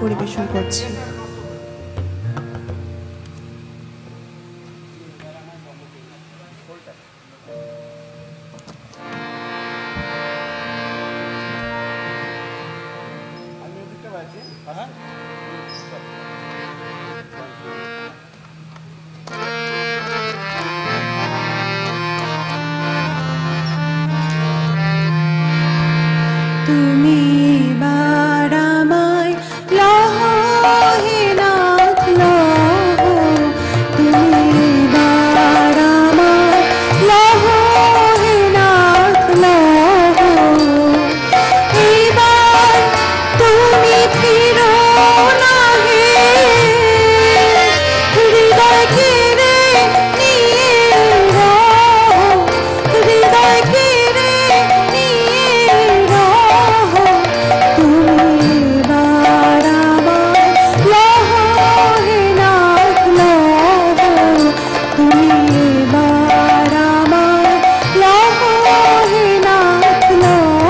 পরিবেশন করছি। তুমি বারামায় লহ হে নাথ লহ, তুমি বারামায় লহ হে নাথ লহ, এইবার তুমি ফিরো না হে, হৃদয় কেড়ে নিয়ে রহ, হৃদয় কেড়ে নিয়ে রহ, তুমি বারামায় লহ হে নাথ লহ, তুমি বারামায় লহ হে নাথ লহ।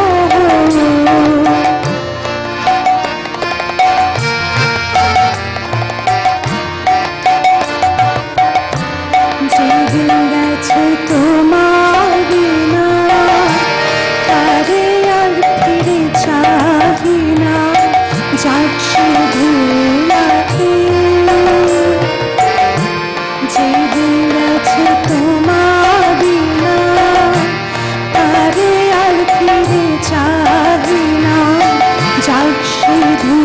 যেদিন গেছে তোমার বিনা, তারে আর ফিরে চাহি না, যাক শুধু রাখি। যেদিন গেছে তোমার বিনা, তারে আর ফিরে চাহি না, যাক শুধু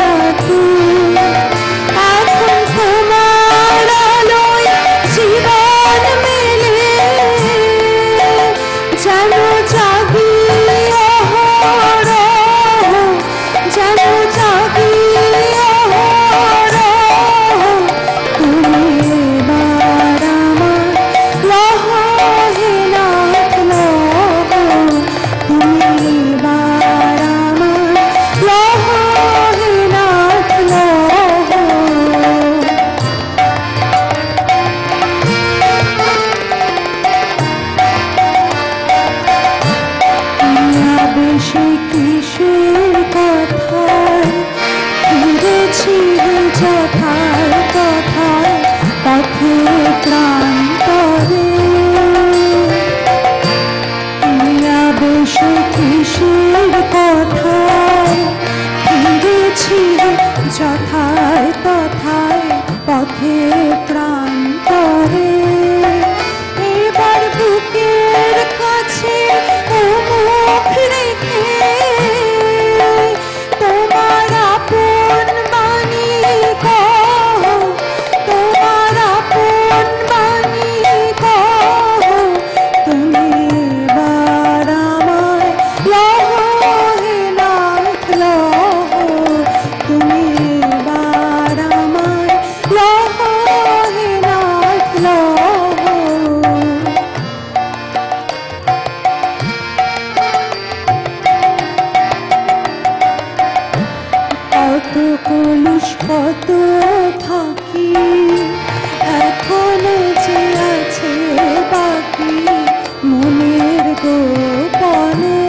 রাখি। এখন তোমার আলোয় জীবন মেলে, যেন জাগি অহরহ, যেন জাগি অহরহ, তুমি বারামায় লহ হে নাথ লহ, তুমি বারামায় লহ হে নাথ লহ। বেশি কিসের কথায় ফিরেছি যথায় তথায় পথে প্রান্তরে, বেশি কিসের কথায় ফিরেছি যথায় তথায় পথে প্রান্তরে, এবার বুকের কাছে মুখ রেখে তোমার আপন বাণী কহ, তোমার আপন বাণী কহ, তুমি বারামায় লহ হে নাথ লহ, তুমি বারামায় লহ হে নাথ লহ। কত কলুষ কত ফাঁকি এখনো যে আছে বাকি মনের গোপনে,